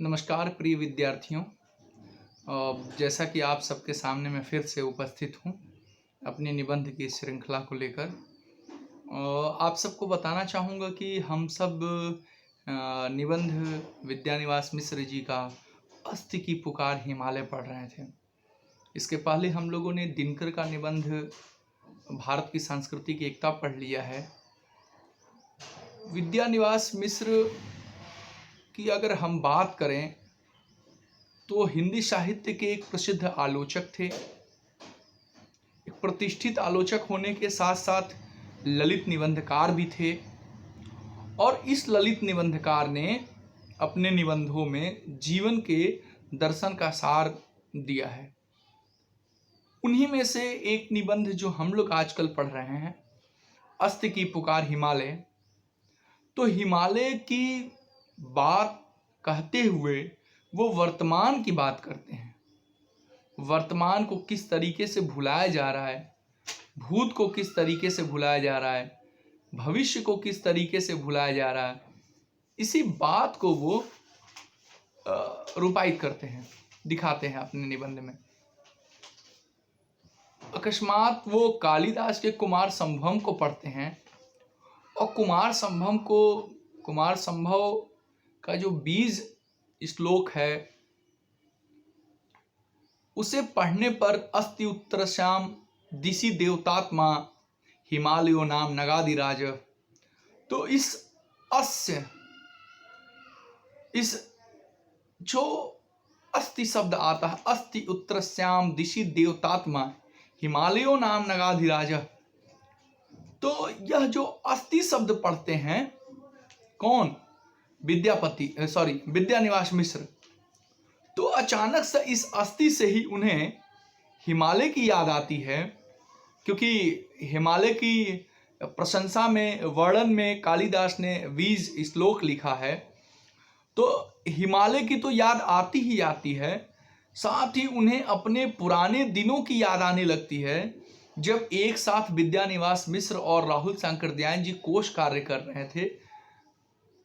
नमस्कार प्रिय विद्यार्थियों। जैसा कि आप सबके सामने मैं फिर से उपस्थित हूँ अपनी निबंध की श्रृंखला को लेकर। आप सबको बताना चाहूँगा कि हम सब निबंध विद्यानिवास मिश्र जी का अस्ति की पुकार हिमालय पढ़ रहे थे। इसके पहले हम लोगों ने दिनकर का निबंध भारत की सांस्कृतिक एकता पढ़ लिया है। विद्यानिवास मिश्र की अगर हम बात करें तो हिंदी साहित्य के एक प्रसिद्ध आलोचक थे। एक प्रतिष्ठित आलोचक होने के साथ साथ ललित निबंधकार भी थे और इस ललित निबंधकार ने अपने निबंधों में जीवन के दर्शन का सार दिया है। उन्हीं में से एक निबंध जो हम लोग आजकल पढ़ रहे हैं, अस्ति की पुकार हिमालय। तो हिमालय की बात कहते हुए वो वर्तमान की बात करते हैं। वर्तमान को किस तरीके से भुलाया जा रहा है, भूत को किस तरीके से भुलाया जा रहा है, भविष्य को किस तरीके से भुलाया जा रहा है, इसी बात को वो रूपायित करते हैं, दिखाते हैं अपने निबंध में। अकस्मात वो कालिदास के कुमार संभव को पढ़ते हैं और कुमार संभव का जो बीज श्लोक है उसे पढ़ने पर अस्ति उत्तर श्याम दिशि देवतात्मा हिमालयो नाम नगाधिराज। तो इस जो अस्ति शब्द आता है, अस्ति उत्तर श्याम दिशि देवतात्मा हिमालयो नाम नगाधिराज, तो यह जो अस्ति शब्द पढ़ते हैं कौन? विद्यानिवास मिश्र। तो अचानक से इस अस्ति से ही उन्हें हिमालय की याद आती है, क्योंकि हिमालय की प्रशंसा में, वर्णन में कालिदास ने बीज श्लोक लिखा है। तो हिमालय की तो याद आती ही आती है, साथ ही उन्हें अपने पुराने दिनों की याद आने लगती है, जब एक साथ विद्यानिवास मिश्र और राहुल शंकरदयाल जी कोश कार्य कर रहे थे।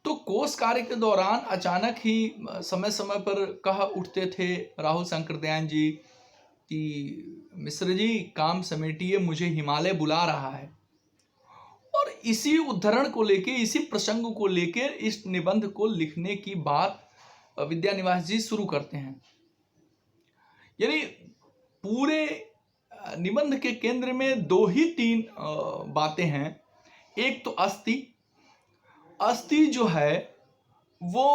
तो कोश कार्य के दौरान अचानक ही समय समय पर कह उठते थे राहुल शंकरदयाल जी कि मिश्र जी काम समेटिए, मुझे हिमालय बुला रहा है। और इसी उद्धरण को लेके, इसी प्रसंग को लेकर इस निबंध को लिखने की बात विद्यानिवास जी शुरू करते हैं। यानी पूरे निबंध के केंद्र में दो ही तीन बातें हैं। एक तो अस्ति जो है वो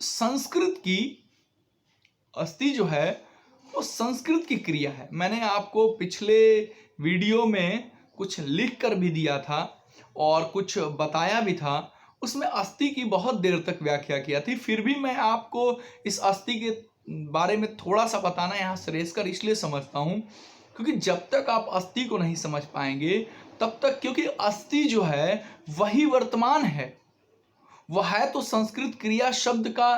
संस्कृत की क्रिया है। मैंने आपको पिछले वीडियो में कुछ लिख कर भी दिया था और कुछ बताया भी था, उसमें अस्ति की बहुत देर तक व्याख्या किया थी। फिर भी मैं आपको इस अस्ति के बारे में थोड़ा सा बताना यहाँ श्रेयस्कर इसलिए समझता हूँ, क्योंकि जब तक आप अस्ति को नहीं समझ पाएंगे तब तक, क्योंकि अस्ति जो है वही वर्तमान है। वह है तो संस्कृत क्रिया शब्द का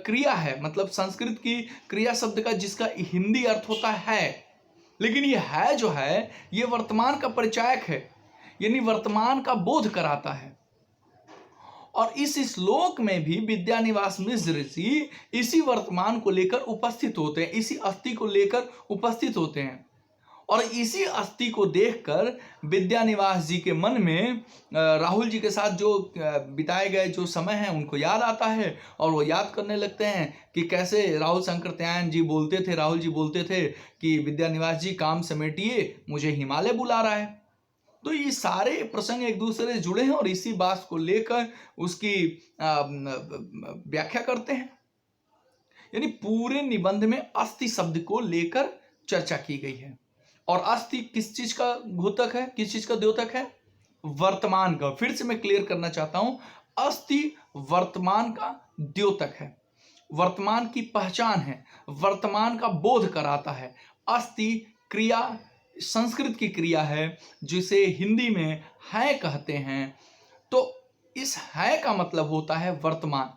क्रिया है, मतलब संस्कृत की क्रिया शब्द का जिसका हिंदी अर्थ होता है, लेकिन ये है जो है ये वर्तमान का परिचायक है, यानी वर्तमान का बोध कराता है। और इस श्लोक में भी विद्यानिवास मिश्र जी इसी वर्तमान को लेकर उपस्थित होते हैं, इसी अस्ति को लेकर उपस्थित होते हैं। और इसी अस्ति को देखकर विद्यानिवास जी के मन में राहुल जी के साथ जो बिताए गए जो समय है उनको याद आता है, और वो याद करने लगते हैं कि कैसे राहुल शंकरदयाल जी बोलते थे कि विद्यानिवास जी काम समेटिए, मुझे हिमालय बुला रहा है। तो ये सारे प्रसंग एक दूसरे से जुड़े हैं और इसी बात को लेकर उसकी व्याख्या करते हैं। यानी पूरे निबंध में अस्ति शब्द को लेकर चर्चा की गई है। और अस्ति किस चीज का घोतक है, किस चीज का द्योतक है? वर्तमान का। फिर से मैं क्लियर करना चाहता हूं, अस्ति वर्तमान का द्योतक है, वर्तमान की पहचान है, वर्तमान का बोध कराता है। अस्ति क्रिया संस्कृत की क्रिया है जिसे हिंदी में है कहते हैं। तो इस है का मतलब होता है वर्तमान।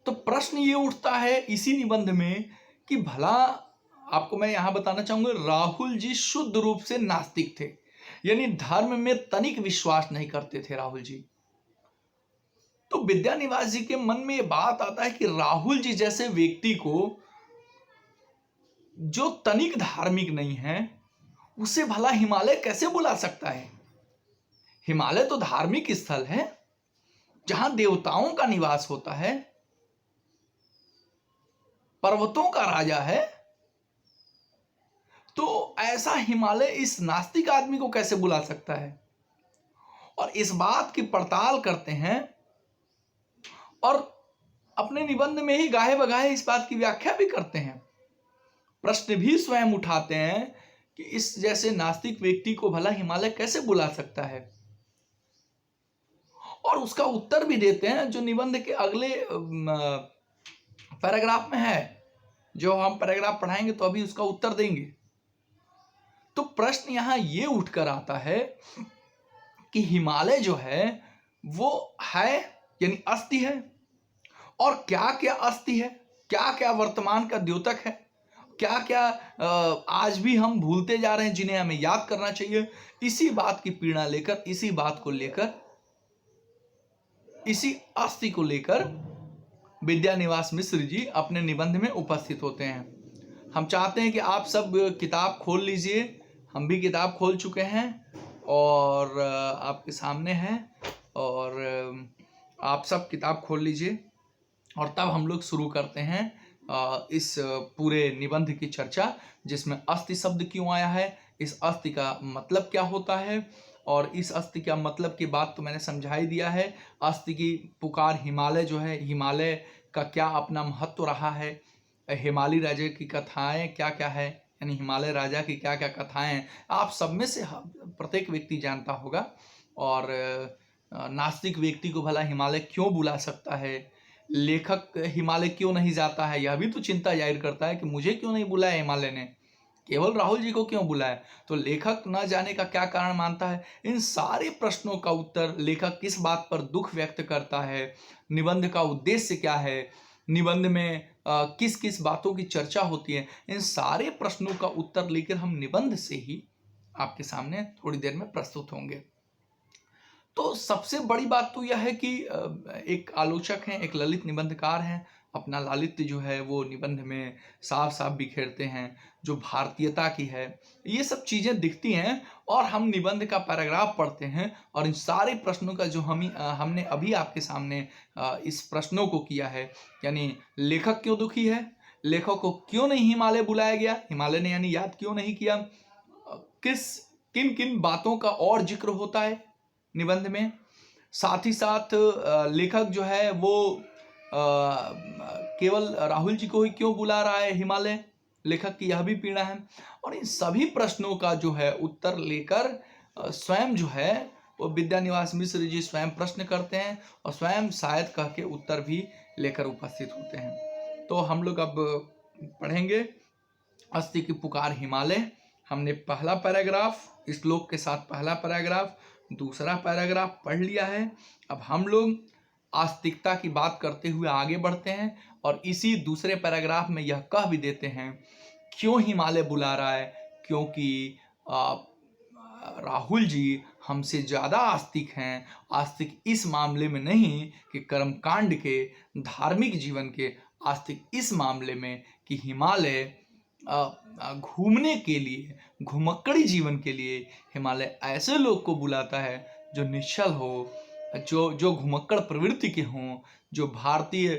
तो प्रश्न ये उठता है इसी निबंध में कि भला, आपको मैं यहां बताना चाहूंगा, राहुल जी शुद्ध रूप से नास्तिक थे, यानी धर्म में तनिक विश्वास नहीं करते थे राहुल जी। तो विद्यानिवास जी के मन में ये बात आता है कि राहुल जी जैसे व्यक्ति को, जो तनिक धार्मिक नहीं है, उसे भला हिमालय कैसे बुला सकता है। हिमालय तो धार्मिक स्थल है जहां देवताओं का निवास होता है, पर्वतों का राजा है। तो ऐसा हिमालय इस नास्तिक आदमी को कैसे बुला सकता है। और इस बात की पड़ताल करते हैं और अपने निबंध में ही गाहे बगाहे इस बात की व्याख्या भी करते हैं। प्रश्न भी स्वयं उठाते हैं कि इस जैसे नास्तिक व्यक्ति को भला हिमालय कैसे बुला सकता है। और उसका उत्तर भी देते हैं जो निबंध के अगले पैराग्राफ में है। जो हम पैराग्राफ पढ़ाएंगे तो अभी उसका उत्तर देंगे। तो प्रश्न यहां ये उठकर आता है कि हिमालय जो है वो है यानी अस्थि है, और क्या क्या अस्थि है, क्या क्या वर्तमान का द्योतक है, क्या क्या आज भी हम भूलते जा रहे हैं जिन्हें हमें याद करना चाहिए। इसी बात की पीड़ा लेकर, इसी बात को लेकर, इसी अस्थि को लेकर विद्यानिवास मिश्र जी अपने निबंध में उपस्थित होते हैं। हम चाहते हैं कि आप सब किताब खोल लीजिए। हम भी किताब खोल चुके हैं और आपके सामने है, और आप सब किताब खोल लीजिए और तब हम लोग शुरू करते हैं इस पूरे निबंध की चर्चा, जिसमें अस्थि शब्द क्यों आया है, इस अस्थि का मतलब क्या होता है, और इस अस्थि का मतलब की बात तो मैंने समझा ही दिया है। अस्थि की पुकार हिमालय जो है, हिमालय का क्या अपना महत्व रहा है, हिमालय राजा की कथाएं क्या क्या है, यानी हिमालय राजा की क्या क्या कथाएं हैं, आप सब में से प्रत्येक व्यक्ति जानता होगा। और नास्तिक व्यक्ति को भला हिमालय क्यों बुला सकता है, लेखक हिमालय क्यों नहीं जाता है, यह भी तो चिंता जाहिर करता है कि मुझे क्यों नहीं बुलाया हिमालय ने, केवल राहुल जी को क्यों बुलाया। तो लेखक न जाने का क्या कारण मानता है। इन सारे प्रश्नों का उत्तर, लेखक किस बात पर दुख व्यक्त करता है, निबंध का उद्देश्य क्या है, निबंध में किस किस बातों की चर्चा होती है, इन सारे प्रश्नों का उत्तर लेकर हम निबंध से ही आपके सामने थोड़ी देर में प्रस्तुत होंगे। तो सबसे बड़ी बात तो यह है कि एक आलोचक हैं, एक ललित निबंधकार हैं, अपना लालित्य जो है वो निबंध में साफ साफ बिखेरते हैं, जो भारतीयता की है, ये सब चीज़ें दिखती हैं। और हम निबंध का पैराग्राफ पढ़ते हैं और इन सारे प्रश्नों का जो हमने अभी आपके सामने इस प्रश्नों को किया है, यानी लेखक क्यों दुखी है, लेखक को क्यों नहीं हिमालय बुलाया गया, हिमालय ने यानी याद क्यों नहीं किया, किन किन बातों का और जिक्र होता है निबंध में, साथ ही साथ लेखक जो है वो केवल राहुल जी को ही क्यों बुला रहा है हिमालय, लेखक की यह भी पीड़ा है। और इन सभी प्रश्नों का जो है उत्तर लेकर स्वयं जो है वो विद्यानिवास मिश्र जी स्वयं प्रश्न करते हैं और स्वयं शायद कह के उत्तर भी लेकर उपस्थित होते हैं। तो हम लोग अब पढ़ेंगे अस्थि की पुकार हिमालय। हमने पहला पैराग्राफ, श्लोक के साथ पहला पैराग्राफ, दूसरा पैराग्राफ पढ़ लिया है। अब हम लोग आस्तिकता की बात करते हुए आगे बढ़ते हैं और इसी दूसरे पैराग्राफ में यह कह भी देते हैं क्यों हिमालय बुला रहा है, क्योंकि राहुल जी हमसे ज़्यादा आस्तिक हैं। आस्तिक इस मामले में नहीं कि कर्मकांड के, धार्मिक जीवन के, आस्तिक इस मामले में कि हिमालय घूमने के लिए, घुमक्कड़ी जीवन के लिए हिमालय ऐसे लोग को बुलाता है जो निश्चल हो, जो घुमक्कड़ प्रवृत्ति के हों, जो भारतीय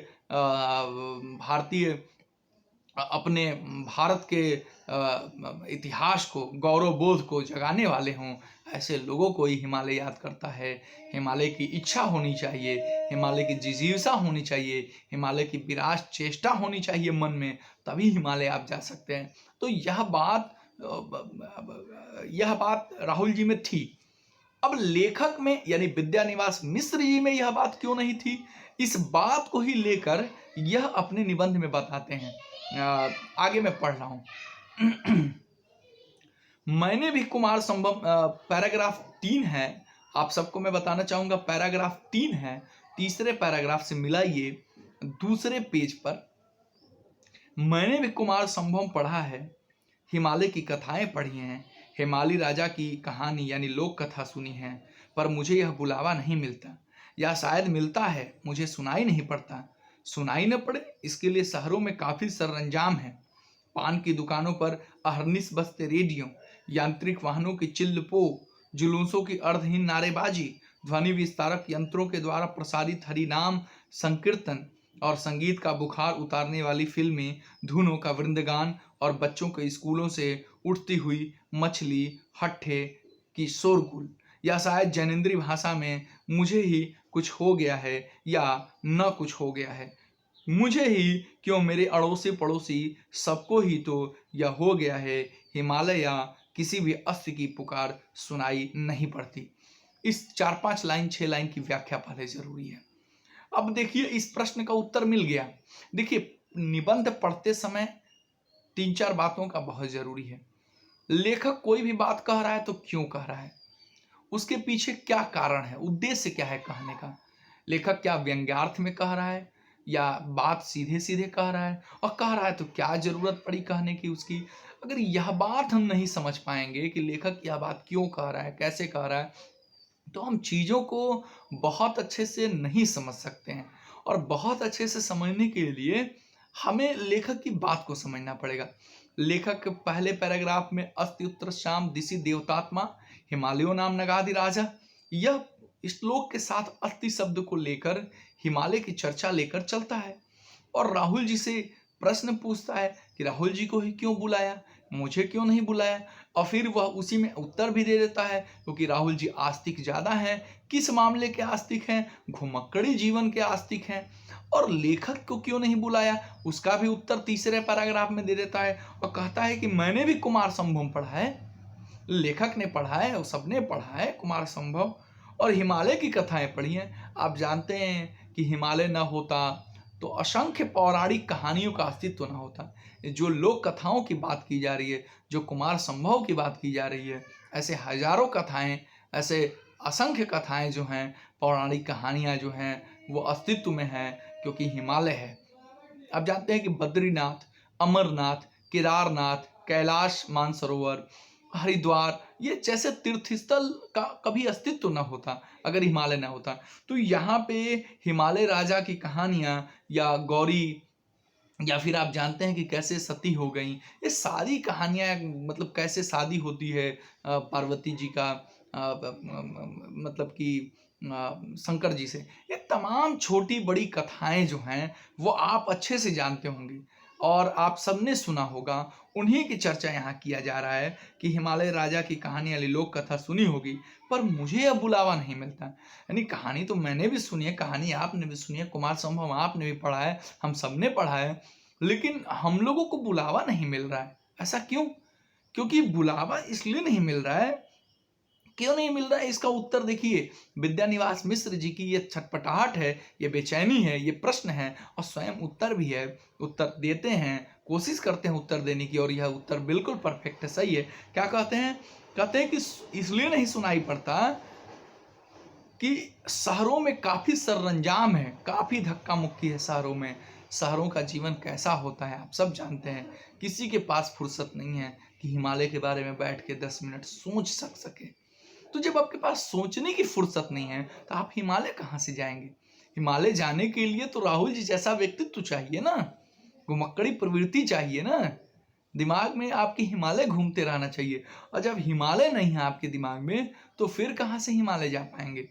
अपने भारत के इतिहास को, गौरव बोध को जगाने वाले हों। ऐसे लोगों को ही हिमालय याद करता है। हिमालय की इच्छा होनी चाहिए, हिमालय की जिजीविषा होनी चाहिए, हिमालय की विराट चेष्टा होनी चाहिए मन में, तभी हिमालय आप जा सकते हैं। तो यह बात राहुल जी में थी। अब लेखक में यानी विद्यानिवास मिश्र जी में यह बात क्यों नहीं थी, इस बात को ही लेकर यह अपने निबंध में बताते हैं। आगे मैं पढ़ रहा हूं। मैंने भी कुमार संभव, पैराग्राफ 3 है, आप सबको मैं बताना चाहूंगा पैराग्राफ 3 है, तीसरे पैराग्राफ से मिलाइए दूसरे पेज पर। मैंने भी कुमार संभव पढ़ा है, हिमालय की कथाएं पढ़ी हैं, हिमालय राजा की कहानी यानी लोक कथा सुनी है, पर मुझे यह बुलावा नहीं मिलता। या शायद मिलता है, मुझे सुनाई नहीं पड़ता। सुनाई न पड़े इसके लिए शहरों में काफी सरंजाम है। पान की दुकानों पर अहरनिश बजते रेडियो, यांत्रिक वाहनों की चिल्लपो, जुलूसों की अर्धहीन नारेबाजी, ध्वनि विस्तारक यंत्रों के द्वारा प्रसारित हरिनाम संकीर्तन और संगीत का बुखार उतारने वाली फिल्में, धुनों का वृंदगान और बच्चों के स्कूलों से उठती हुई मछली हट्ठे की शोरगुल, या शायद जैनेन्द्रीय भाषा में मुझे ही कुछ हो गया है या न कुछ हो गया है। मुझे ही क्यों, मेरे अड़ोसी पड़ोसी सबको ही तो यह हो गया है। हिमालय या किसी भी अस्त्र की पुकार सुनाई नहीं पड़ती। इस 4-5 लाइन 6 लाइन की व्याख्या पहले जरूरी है। अब देखिए इस प्रश्न का उत्तर मिल गया। देखिए निबंध पढ़ते समय 3-4 बातों का बहुत जरूरी है। लेखक कोई भी बात कह रहा है तो क्यों कह रहा है, उसके पीछे क्या कारण है, उद्देश्य क्या है कहने का। लेखक क्या व्यंग्यार्थ में कह रहा है या बात सीधे सीधे कह रहा है, और कह रहा है तो क्या जरूरत पड़ी कहने की उसकी। अगर यह बात हम नहीं समझ पाएंगे कि लेखक यह बात क्यों कह रहा है, कैसे कह रहा है, तो हम चीज़ों को बहुत अच्छे से नहीं समझ सकते हैं। और बहुत अच्छे से समझने के लिए हमें लेखक की बात को समझना पड़ेगा। लेखक पहले पैराग्राफ में अस्ति उत्तर शाम दिशि देवतात्मा हिमालयो नाम नगाधि राजा, यह श्लोक के साथ अस्ति शब्द को लेकर हिमालय की चर्चा लेकर चलता है और राहुल जी से प्रश्न पूछता है कि राहुल जी को ही क्यों बुलाया, मुझे क्यों नहीं बुलाया। और फिर वह उसी में उत्तर भी दे देता है, क्योंकि राहुल जी आस्तिक ज़्यादा हैं। किस मामले के आस्तिक हैं, घुमक्कड़ी जीवन के आस्तिक हैं। और लेखक को क्यों नहीं बुलाया, उसका भी उत्तर तीसरे पैराग्राफ में दे देता है और कहता है कि मैंने भी कुमार संभव पढ़ा है, लेखक ने पढ़ा है और सबने पढ़ा है कुमार संभव, और हिमालय की कथाएं पढ़ी हैं। आप जानते हैं कि हिमालय न होता तो असंख्य पौराणिक कहानियों का अस्तित्व न होता। जो लोक कथाओं की बात की जा रही है, जो कुमार संभव की बात की जा रही है, ऐसे हजारों कथाएं, ऐसे असंख्य कथाएं जो हैं, पौराणिक कहानियां जो हैं, वो अस्तित्व में हैं क्योंकि हिमालय है। आप जानते हैं कि बद्रीनाथ, अमरनाथ, केदारनाथ, कैलाश मानसरोवर, हरिद्वार, ये जैसे तीर्थस्थल का कभी अस्तित्व न होता अगर हिमालय न होता। तो यहाँ पे हिमालय राजा की कहानियाँ या गौरी, या फिर आप जानते हैं कि कैसे सती हो गई, ये सारी कहानियाँ, मतलब कैसे शादी होती है पार्वती जी का मतलब कि शंकर जी से, ये तमाम छोटी बड़ी कथाएं जो हैं वो आप अच्छे से जानते होंगे और आप सबने सुना होगा। उन्हीं की चर्चा यहाँ किया जा रहा है कि हिमालय राजा की कहानी वाली लोक कथा सुनी होगी, पर मुझे अब बुलावा नहीं मिलता। यानी कहानी तो मैंने भी सुनी है, कहानी आपने भी सुनी है, कुमार संभव आपने भी पढ़ा है, हम सबने पढ़ा है, लेकिन हम लोगों को बुलावा नहीं मिल रहा है। ऐसा क्यों? क्योंकि बुलावा इसलिए नहीं मिल रहा है। क्यों नहीं मिल रहा है इसका उत्तर देखिए, विद्यानिवास मिश्र जी की ये छटपटाहट है, ये बेचैनी है, ये प्रश्न है और स्वयं उत्तर भी है। उत्तर देते हैं, कोशिश करते हैं उत्तर देने की, और यह उत्तर बिल्कुल परफेक्ट है, सही है। क्या कहते हैं? कहते हैं कि इसलिए नहीं सुनाई पड़ता कि शहरों में काफ़ी सरंजाम है, काफ़ी धक्का मुक्की है शहरों में। शहरों का जीवन कैसा होता है आप सब जानते हैं। किसी के पास फुर्सत नहीं है कि हिमालय के बारे में बैठ के 10 मिनट सोच सके। तो जब आपके पास सोचने की फुर्सत नहीं है तो आप हिमालय कहाँ से जाएंगे? हिमालय जाने के लिए तो राहुल जी जैसा व्यक्तित्व चाहिए ना, घुमक्कड़ी प्रवृत्ति चाहिए ना, दिमाग में आपके हिमालय घूमते रहना चाहिए। और जब हिमालय नहीं है आपके दिमाग में तो फिर कहाँ से हिमालय जा पाएंगे?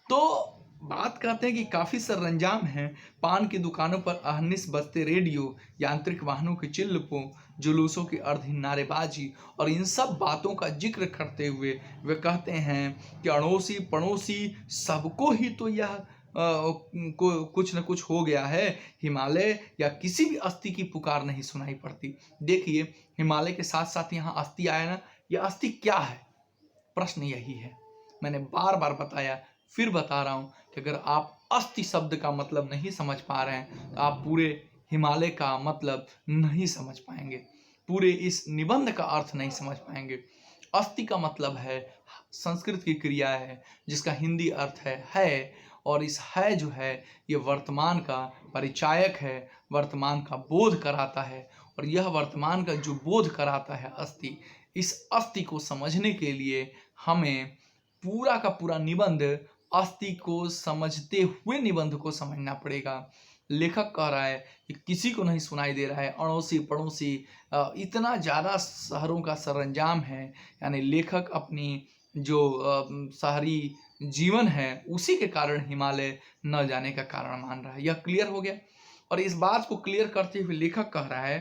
तो बात कहते हैं कि काफी सरंजाम है। पान की दुकानों पर अहर्निश बजते रेडियो, यांत्रिक वाहनों की चिल्लपों, जुलूसों की अर्धहीन नारेबाजी, और इन सब बातों का जिक्र करते हुए वे कहते हैं कि अड़ोसी पड़ोसी सबको ही तो यह कुछ न कुछ हो गया है। हिमालय या किसी भी अस्थि की पुकार नहीं सुनाई पड़ती। देखिए हिमालय के साथ साथ यहाँ अस्थि आया ना, यह अस्थि क्या है? प्रश्न यही है। मैंने बार बार बताया, फिर बता रहा हूँ कि अगर आप अस्थि शब्द का मतलब नहीं समझ पा रहे हैं तो आप पूरे हिमालय का मतलब नहीं समझ पाएंगे, पूरे इस निबंध का अर्थ नहीं समझ पाएंगे। अस्थि का मतलब है संस्कृत की क्रिया है जिसका हिंदी अर्थ है, और इस है जो है ये वर्तमान का परिचायक है, वर्तमान का बोध कराता है, और यह वर्तमान का जो बोध कराता है अस्थि, इस अस्थि को समझने के लिए हमें पूरा का पूरा निबंध अस्थि को समझते हुए निबंध को समझना पड़ेगा। लेखक कह रहा है कि किसी को नहीं सुनाई दे रहा है, अड़ोसी पड़ोसी इतना ज़्यादा शहरों का सरंजाम है, यानी लेखक अपनी जो शहरी जीवन है उसी के कारण हिमालय न जाने का कारण मान रहा है। यह क्लियर हो गया। और इस बात को क्लियर करते हुए लेखक कह रहा है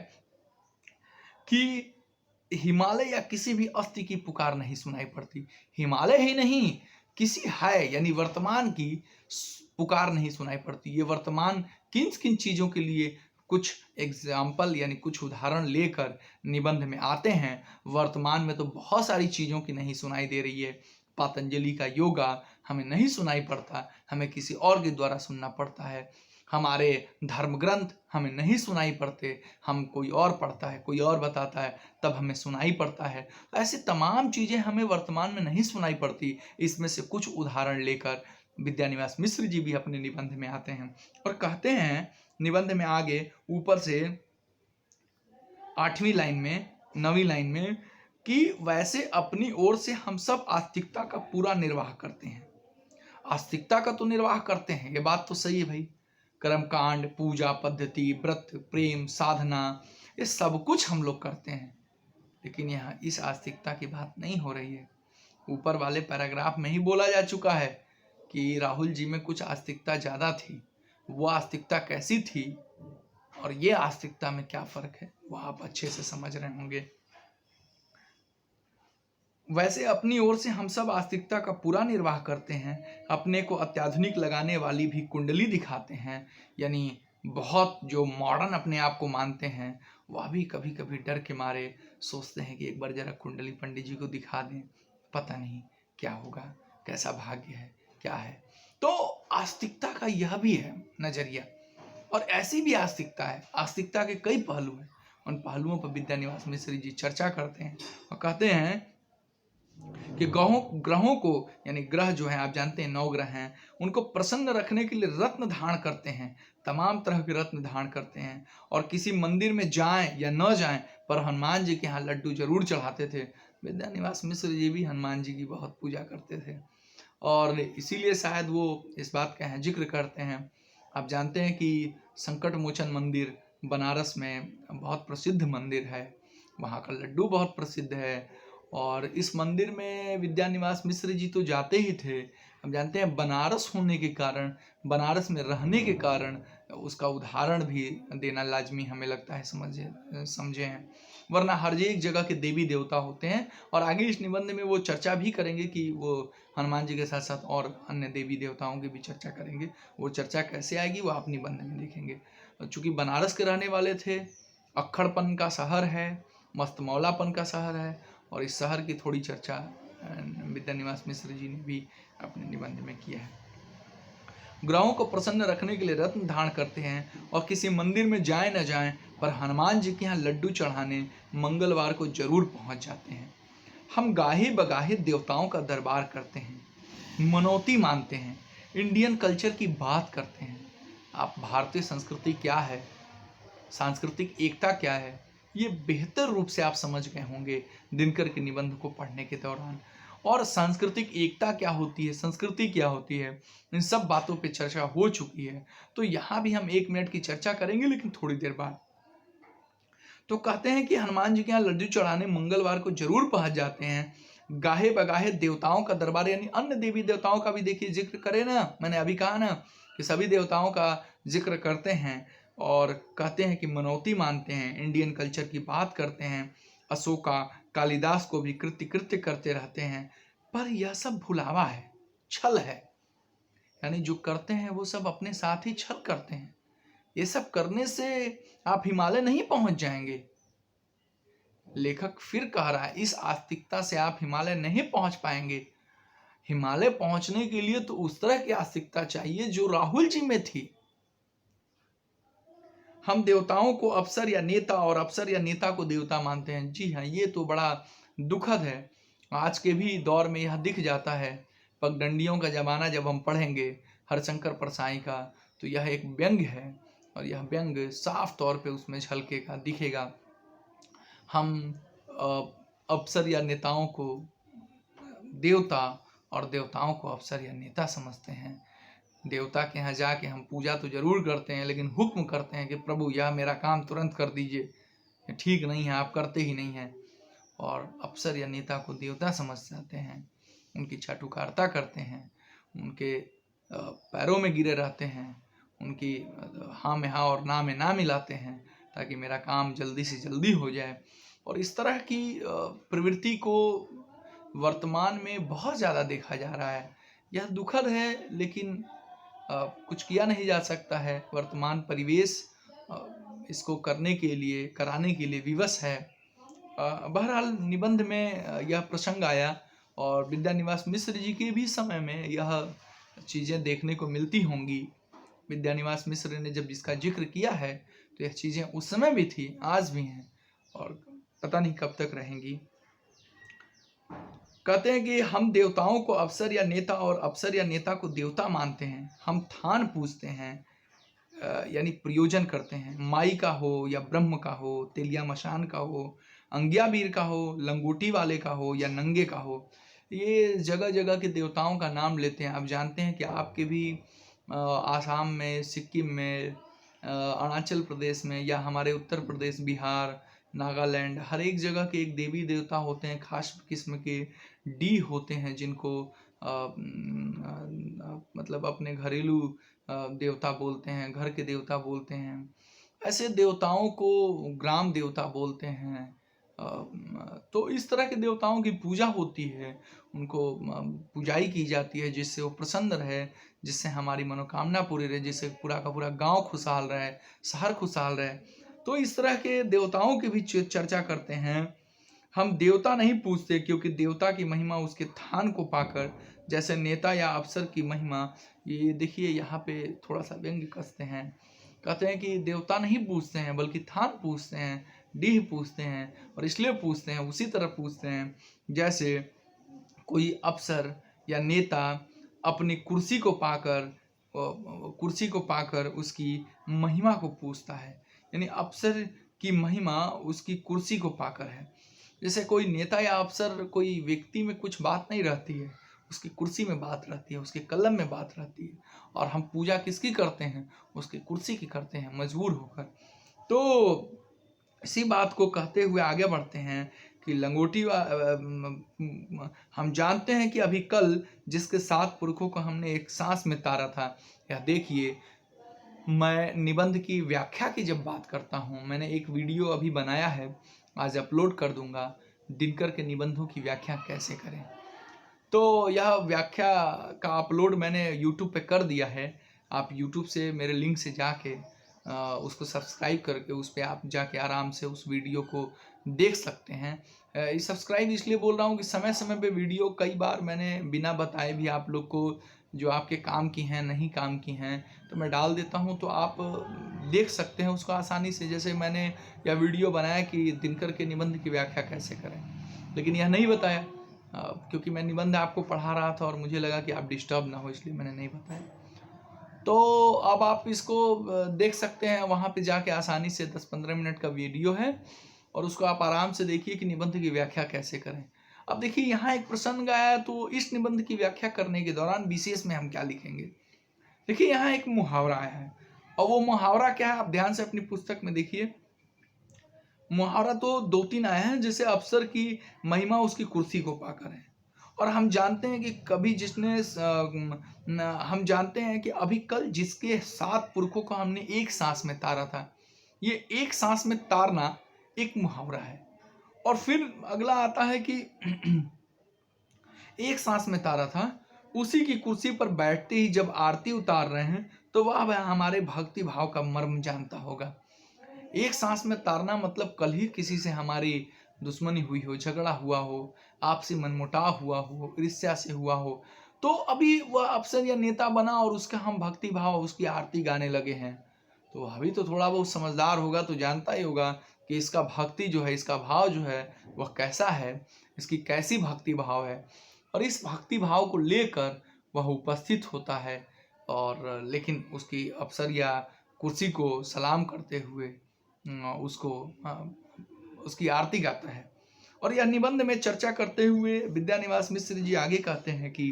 कि हिमालय या किसी भी अस्थि की पुकार नहीं सुनाई पड़ती। हिमालय ही नहीं, किसी है यानी वर्तमान की पुकार नहीं सुनाई पड़ती। ये वर्तमान किन किन चीज़ों के लिए कुछ एग्जाम्पल यानी कुछ उदाहरण लेकर निबंध में आते हैं। वर्तमान में तो बहुत सारी चीज़ों की नहीं सुनाई दे रही है। पतंजलि का योगा हमें नहीं सुनाई पड़ता, हमें किसी और के द्वारा सुनना पड़ता है। हमारे धर्म ग्रंथ हमें नहीं सुनाई पड़ते, हम कोई और पढ़ता है, कोई और बताता है, तब हमें सुनाई पड़ता है। ऐसे तमाम चीज़ें हमें वर्तमान में नहीं सुनाई पड़ती। इसमें से कुछ उदाहरण लेकर विद्यानिवास मिश्र जी भी अपने निबंध में आते हैं और कहते हैं निबंध में आगे ऊपर से 8वीं लाइन में 9वीं लाइन में कि वैसे अपनी ओर से हम सब आस्तिकता का पूरा निर्वाह करते हैं। आस्तिकता का तो निर्वाह करते हैं, ये बात तो सही है भाई। कर्मकांड, पूजा पद्धति, व्रत, प्रेम, साधना, ये सब कुछ हम लोग करते हैं। लेकिन यहाँ इस आस्तिकता की बात नहीं हो रही है। ऊपर वाले पैराग्राफ में ही बोला जा चुका है कि राहुल जी में कुछ आस्तिकता ज़्यादा थी। वो आस्तिकता कैसी थी और ये आस्तिकता में क्या फ़र्क है वो आप अच्छे से समझ रहे होंगे। वैसे अपनी ओर से हम सब आस्तिकता का पूरा निर्वाह करते हैं। अपने को अत्याधुनिक लगाने वाली भी कुंडली दिखाते हैं, यानी बहुत जो मॉडर्न अपने आप को मानते हैं वह भी कभी कभी डर के मारे सोचते हैं कि एक बार जरा कुंडली पंडित जी को दिखा दें, पता नहीं क्या होगा, कैसा भाग्य है, क्या है। तो आस्तिकता का यह भी है नजरिया। और ऐसी भी आस्तिकता है, आस्तिकता के कई पहलू हैं। उन पहलुओं पर विद्यानिवास मिश्र जी चर्चा करते हैं और कहते हैं कि ग्रहों को यानी ग्रह जो है आप जानते हैं 9 ग्रह हैं, उनको प्रसन्न रखने के लिए रत्न धारण करते हैं, तमाम तरह के रत्न धारण करते हैं। और किसी मंदिर में जाएं या न जाएं पर हनुमान जी के यहाँ लड्डू जरूर चढ़ाते थे। विद्यानिवास मिश्र जी भी हनुमान जी की बहुत पूजा करते थे और इसीलिए शायद वो इस बात का यहाँ जिक्र करते हैं। आप जानते हैं कि संकट मोचन मंदिर बनारस में बहुत प्रसिद्ध मंदिर है, वहाँ का लड्डू बहुत प्रसिद्ध है। और इस मंदिर में विद्यानिवास मिश्र जी तो जाते ही थे। हम जानते हैं बनारस होने के कारण, बनारस में रहने के कारण उसका उदाहरण भी देना लाजमी हमें लगता है समझे हैं। वरना हर एक जगह के देवी देवता होते हैं और आगे इस निबंध में वो चर्चा भी करेंगे कि वो हनुमान जी के साथ साथ और अन्य देवी देवताओं की भी चर्चा करेंगे। वो चर्चा कैसे आएगी वो आप निबंध में देखेंगे। चूँकि बनारस के रहने वाले थे, अक्खड़पन का शहर है, मस्तमौलापन का शहर है, और इस शहर की थोड़ी चर्चा विद्यानिवास मिश्र जी ने भी अपने निबंध में किया है। ग्रहों को प्रसन्न रखने के लिए रत्न धारण करते हैं और किसी मंदिर में जाएं न जाएं पर हनुमान जी के यहाँ लड्डू चढ़ाने मंगलवार को जरूर पहुंच जाते हैं। हम गाहे बगाहे देवताओं का दरबार करते हैं, मनौती मानते हैं, इंडियन कल्चर की बात करते हैं। आप भारतीय संस्कृति क्या है, सांस्कृतिक एकता क्या है, ये बेहतर रूप से आप समझ गए होंगे दिनकर के निबंध को पढ़ने के दौरान। और सांस्कृतिक एकता क्या होती है, संस्कृति क्या होती है, इन सब बातों पे चर्चा हो चुकी है। तो यहाँ भी हम 1 मिनट की चर्चा करेंगे लेकिन थोड़ी देर बाद। तो कहते हैं कि हनुमान जी के यहाँ लड्डू चढ़ाने मंगलवार को जरूर पहुंच जाते हैं। गाहे बगाहे देवताओं का दरबार यानी अन्य देवी देवताओं का भी देखिए जिक्र करें ना, मैंने अभी कहा ना कि सभी देवताओं का जिक्र करते हैं और कहते हैं कि मनौती मानते हैं, इंडियन कल्चर की बात करते हैं। अशोका कालिदास को भी कृत्य कृत्य करते रहते हैं। पर यह सब भुलावा है, छल है, यानी जो करते हैं वो सब अपने साथ ही छल करते हैं। ये सब करने से आप हिमालय नहीं पहुंच जाएंगे। लेखक फिर कह रहा है इस आस्तिकता से आप हिमालय नहीं पहुंच पाएंगे। हिमालय पहुंचने के लिए तो उस तरह की आस्तिकता चाहिए जो राहुल जी में थी। हम देवताओं को अफसर या नेता और अफसर या नेता को देवता मानते हैं। जी हाँ, ये तो बड़ा दुखद है। आज के भी दौर में यह दिख जाता है। पगडंडियों का जमाना जब हम पढ़ेंगे हरशंकर परसाई का, तो यह एक व्यंग्य है और यह व्यंग्य साफ तौर पे उसमें झलकेगा, दिखेगा। हम अफसर या नेताओं को देवता और देवताओं को अफसर या नेता समझते हैं। देवता के यहाँ जाके हम पूजा तो जरूर करते हैं, लेकिन हुक्म करते हैं कि प्रभु यह मेरा काम तुरंत कर दीजिए, ठीक नहीं है, आप करते ही नहीं हैं। और अफसर या नेता को देवता समझ जाते हैं, उनकी चाटुकारिता करते हैं, उनके पैरों में गिरे रहते हैं, उनकी हाँ में हाँ और ना में ना मिलाते हैं ताकि मेरा काम जल्दी से जल्दी हो जाए। और इस तरह की प्रवृत्ति को वर्तमान में बहुत ज़्यादा देखा जा रहा है। यह दुखद है, लेकिन कुछ किया नहीं जा सकता है। वर्तमान परिवेश इसको करने के लिए, कराने के लिए विवश है। बहरहाल निबंध में यह प्रसंग आया और विद्यानिवास मिश्र जी के भी समय में यह चीज़ें देखने को मिलती होंगी। विद्यानिवास मिश्र ने जब इसका जिक्र किया है तो यह चीज़ें उस समय भी थी, आज भी हैं और पता नहीं कब तक रहेंगी। कहते हैं कि हम देवताओं को अफसर या नेता और अफसर या नेता को देवता मानते हैं। हम थान पूजते हैं, यानी प्रयोजन करते हैं। माई का हो या ब्रह्म का हो, तेलिया मशान का हो, अंग्याबीर का हो, लंगोटी वाले का हो या नंगे का हो, ये जगह जगह के देवताओं का नाम लेते हैं। आप जानते हैं कि आपके भी आसाम में, सिक्किम में, अरुणाचल प्रदेश में या हमारे उत्तर प्रदेश, बिहार, नागालैंड, हर एक जगह के एक देवी देवता होते हैं, खास किस्म के डी होते हैं जिनको मतलब अपने घरेलू देवता बोलते हैं, घर के देवता बोलते हैं। ऐसे देवताओं को ग्राम देवता बोलते हैं। तो इस तरह के देवताओं की पूजा होती है, उनको पूजाई की जाती है जिससे वो प्रसन्न रहे, जिससे हमारी मनोकामना पूरी रहे, जिससे पूरा का पूरा गांव खुशहाल रहे, शहर खुशहाल रहे। तो इस तरह के देवताओं की भी चर्चा करते हैं। हम देवता नहीं पूछते, क्योंकि देवता की महिमा उसके थान को पाकर, जैसे नेता या अफसर की महिमा, ये देखिए यहाँ पे थोड़ा सा व्यंग्य कसते हैं। कहते हैं कि देवता नहीं पूछते हैं बल्कि थान पूछते हैं, डीह पूछते हैं। और इसलिए पूछते हैं, उसी तरह पूछते हैं जैसे कोई अफसर या नेता अपनी कुर्सी को पाकर उसकी महिमा को पूछता है। यानी अफसर की महिमा उसकी कुर्सी को पाकर है। जैसे कोई नेता या अफसर, कोई व्यक्ति में कुछ बात नहीं रहती है, उसकी कुर्सी में बात रहती है, उसके कलम में बात रहती है। और हम पूजा किसकी करते हैं? उसकी कुर्सी की करते हैं, मजबूर होकर। तो इसी बात को कहते हुए आगे बढ़ते हैं कि हम जानते हैं कि अभी कल जिसके 7 पुरखों को हमने एक सांस में तारा था। यह देखिए, मैं निबंध की व्याख्या की जब बात करता हूँ, मैंने एक वीडियो अभी बनाया है, आज अपलोड कर दूंगा, दिनकर के निबंधों की व्याख्या कैसे करें। तो यह व्याख्या का अपलोड मैंने यूट्यूब पे कर दिया है। आप यूट्यूब से मेरे लिंक से जाके उसको सब्सक्राइब करके उस पर आप जाके आराम से उस वीडियो को देख सकते हैं। सब्सक्राइब इसलिए बोल रहा हूँ कि समय समय पे वीडियो कई बार मैंने बिना बताए भी आप लोग को, जो आपके काम की हैं, नहीं काम की हैं, तो मैं डाल देता हूँ, तो आप देख सकते हैं उसको आसानी से। जैसे मैंने यह वीडियो बनाया कि दिनकर के निबंध की व्याख्या कैसे करें, लेकिन यह नहीं बताया क्योंकि मैं निबंध आपको पढ़ा रहा था और मुझे लगा कि आप डिस्टर्ब ना हो, इसलिए मैंने नहीं बताया। तो अब आप इसको देख सकते हैं, वहाँ पे जाके आसानी से 10-15 मिनट का वीडियो है और उसको आप आराम से देखिए कि निबंध की व्याख्या कैसे करें। अब देखिए यहाँ एक प्रसंग आया, तो इस निबंध की व्याख्या करने के दौरान विशेष में हम क्या लिखेंगे। देखिए यहाँ एक मुहावरा आया है, और वो मुहावरा क्या है आप ध्यान से अपनी पुस्तक में देखिए। मुहावरा तो 2-3 आए हैं, जैसे अफसर की महिमा उसकी कुर्सी को पाकर है। और हम जानते हैं कि कभी हम जानते हैं कि अभी कल जिसके 7 पुरखों को हमने एक सांस में तारा था, ये एक सांस में तारना एक मुहावरा है। और फिर अगला आता है कि एक सांस में तारा था, उसी की कुर्सी पर बैठते ही जब आरती उतार रहे हैं, तो वह हमारे भक्ति भाव का मर्म जानता होगा। एक सांस में तारना मतलब कल ही किसी से हमारी दुश्मनी हुई हो, झगड़ा हुआ हो, आपसी मनमुटाव हुआ हो, ईर्ष्या से हुआ हो, तो अभी वह अफसर या नेता बना और उसका हम भक्ति भाव, उसकी आरती गाने लगे हैं। तो अभी तो थोड़ा बहुत समझदार होगा तो जानता ही होगा कि इसका भक्ति जो है, इसका भाव जो है वह कैसा है, इसकी कैसी भक्ति भाव है। और इस भक्ति भाव को लेकर वह उपस्थित होता है, और लेकिन उसकी अफसर या कुर्सी को सलाम करते हुए उसको उसकी आरती गाता है। और यह निबंध में चर्चा करते हुए विद्यानिवास मिश्र जी आगे कहते हैं कि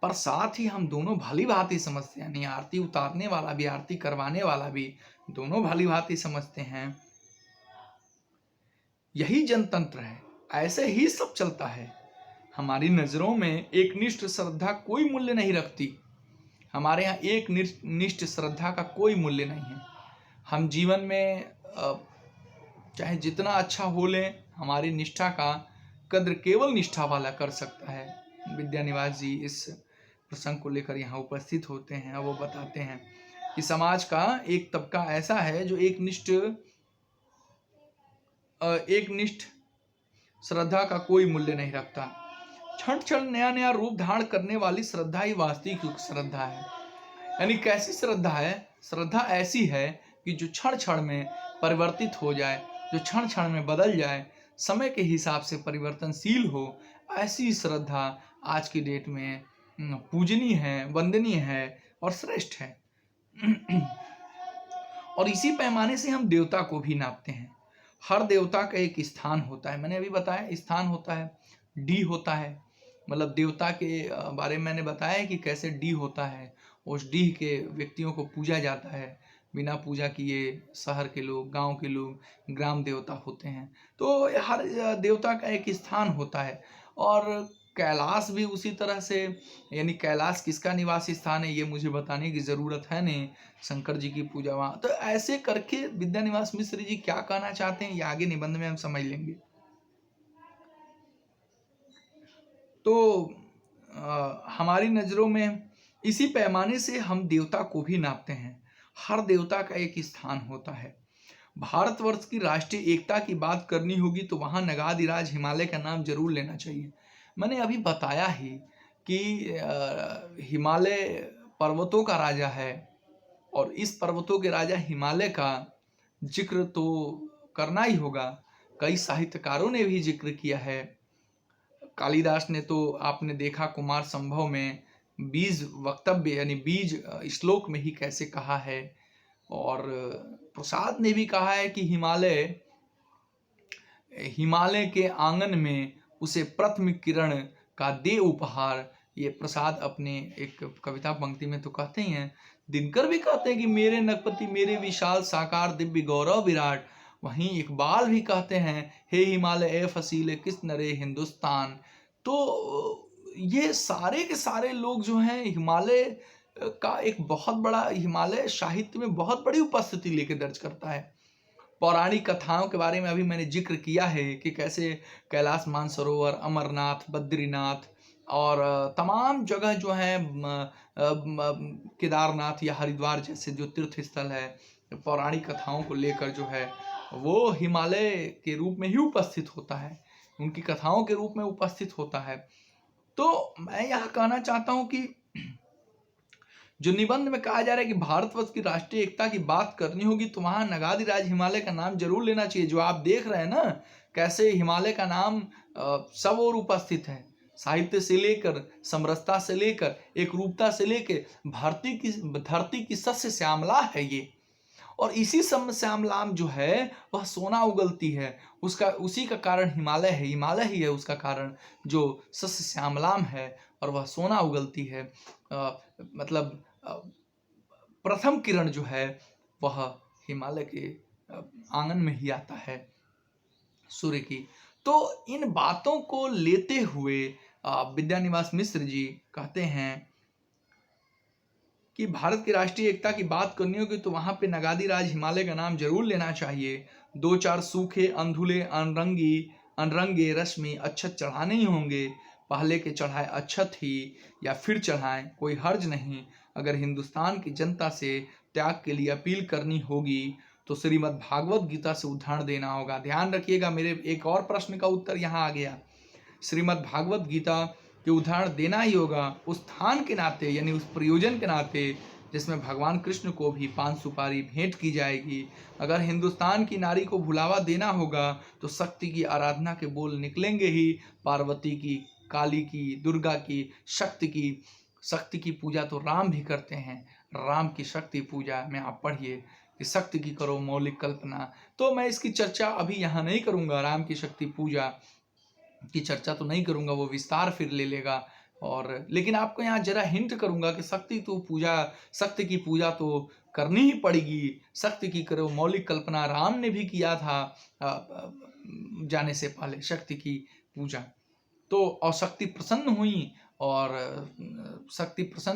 पर साथ ही हम दोनों भली भांति समझते हैं, यानी आरती उतारने वाला भी आरती करवाने वाला भी दोनों भली भांति समझते हैं यही जनतंत्र है, ऐसे ही सब चलता है। हमारी नजरों में एक निष्ठ श्रद्धा कोई मूल्य नहीं रखती। हमारे यहाँ एक निष्ठ श्रद्धा का कोई मूल्य नहीं है। हम जीवन में चाहे जितना अच्छा हो लें, हमारी निष्ठा का कद्र केवल निष्ठा वाला कर सकता है। विद्यानिवास जी इस प्रसंग को लेकर यहाँ उपस्थित होते हैं। वो बताते हैं कि समाज का एक तबका ऐसा है जो एक निष्ठ श्रद्धा का कोई मूल्य नहीं रखता। क्षण क्षण नया नया रूप धारण करने वाली श्रद्धा ही वास्तविक श्रद्धा है। यानी कैसी श्रद्धा है? श्रद्धा ऐसी है कि जो क्षण क्षण में परिवर्तित हो जाए, जो क्षण क्षण में बदल जाए, समय के हिसाब से परिवर्तनशील हो। ऐसी श्रद्धा आज की डेट में पूजनीय है, वंदनीय है और श्रेष्ठ है। और इसी पैमाने से हम देवता को भी नापते हैं। हर देवता का एक स्थान होता है। मैंने अभी बताया स्थान होता है, डी होता है, मतलब देवता के बारे में मैंने बताया कि कैसे डी होता है। उस डी के व्यक्तियों को पूजा जाता है। बिना पूजा किए शहर के लोग, गांव के लोग ग्राम देवता होते हैं। तो हर देवता का एक स्थान होता है। और कैलाश भी उसी तरह से, यानी कैलाश किसका निवास स्थान है ये मुझे बताने की ज़रूरत है नहीं, शंकर जी की पूजा वहाँ। तो ऐसे करके विद्यानिवास मिश्र जी क्या कहना चाहते हैं ये आगे निबंध में हम समझ लेंगे। तो हमारी नज़रों में इसी पैमाने से हम देवता को भी नापते हैं। हर देवता का एक स्थान होता है। भारतवर्ष की राष्ट्रीय एकता की बात करनी होगी तो वहाँ नगाधिराज हिमालय का नाम जरूर लेना चाहिए। मैंने अभी बताया ही कि हिमालय पर्वतों का राजा है और इस पर्वतों के राजा हिमालय का जिक्र तो करना ही होगा। कई साहित्यकारों ने भी जिक्र किया है। कालिदास ने तो आपने देखा कुमार संभव में बीज वक्तव्य यानी बीज श्लोक में ही कैसे कहा है। और प्रसाद ने भी कहा है कि हिमालय के आंगन में उसे प्रथम किरण का दे उपहार। ये प्रसाद अपने एक कविता पंक्ति में तो कहते ही हैं। दिनकर भी कहते हैं कि मेरे नगपति मेरे विशाल साकार दिव्य गौरव विराट। वहीं इकबाल भी कहते हैं हे हिमालय ए फसीले किस नरे हिंदुस्तान। तो ये सारे के सारे लोग जो हैं हिमालय का एक बहुत बड़ा, हिमालय साहित्य में बहुत बड़ी उपस्थिति लेके दर्ज करता है। पौराणिक कथाओं के बारे में अभी मैंने जिक्र किया है कि कैसे कैलाश मानसरोवर, अमरनाथ, बद्रीनाथ और तमाम जगह जो है केदारनाथ या हरिद्वार जैसे जो तीर्थ स्थल है, पौराणिक कथाओं को लेकर जो है वो हिमालय के रूप में ही उपस्थित होता है, उनकी कथाओं के रूप में उपस्थित होता है। तो मैं यह कहना चाहता हूँ कि जो निबंध में कहा जा रहा है कि भारतवर्ष की राष्ट्रीय एकता की बात करनी होगी तो वहां नगाधिराज हिमालय का नाम जरूर लेना चाहिए। जो आप देख रहे हैं ना कैसे हिमालय का नाम सब और उपस्थित है। साहित्य से लेकर, समरसता से लेकर, एक रूपता से लेकर धरती की सस्य श्यामला है ये। और इसी श्यामलाम जो है वह सोना उगलती है, उसका उसी का कारण हिमालय है। हिमालय ही है उसका कारण जो सस्य श्यामलाम है और वह सोना उगलती है। मतलब प्रथम किरण जो है वह हिमालय के आंगन में ही आता है सूर्य की। तो इन बातों को लेते हुए विद्यानिवास मिश्र जी कहते हैं कि भारत की राष्ट्रीय एकता की बात करनी होगी तो वहां पे नगाधिराज हिमालय का नाम जरूर लेना चाहिए। दो चार सूखे अंधुले अनरंगे रश्मि अक्षत चढ़ाने ही होंगे। पहले के चढ़ाए अक्षत ही या फिर चढ़ाएं, कोई हर्ज नहीं। अगर हिंदुस्तान की जनता से त्याग के लिए अपील करनी होगी तो श्रीमद् भागवत गीता से उदाहरण देना होगा। ध्यान रखिएगा, मेरे एक और प्रश्न का उत्तर यहाँ आ गया। श्रीमद् भागवत गीता के उदाहरण देना ही होगा उस स्थान के नाते, यानी उस प्रयोजन के नाते जिसमें भगवान कृष्ण को भी पान सुपारी भेंट की जाएगी। अगर हिंदुस्तान की नारी को भुलावा देना होगा तो शक्ति की आराधना के बोल निकलेंगे ही। पार्वती की, काली की, दुर्गा की, शक्ति की पूजा तो राम भी करते हैं। राम की शक्ति पूजा में आप पढ़िए कि शक्ति की करो मौलिक कल्पना। तो मैं इसकी चर्चा अभी यहाँ नहीं करूँगा, राम की शक्ति पूजा की चर्चा तो नहीं करूँगा, वो विस्तार फिर ले लेगा। और लेकिन आपको यहाँ जरा हिंट करूँगा कि शक्ति की पूजा तो करनी ही पड़ेगी। शक्ति की करो मौलिक कल्पना राम ने भी किया था जाने से पहले शक्ति की पूजा। तो और शक्ति प्रसन्न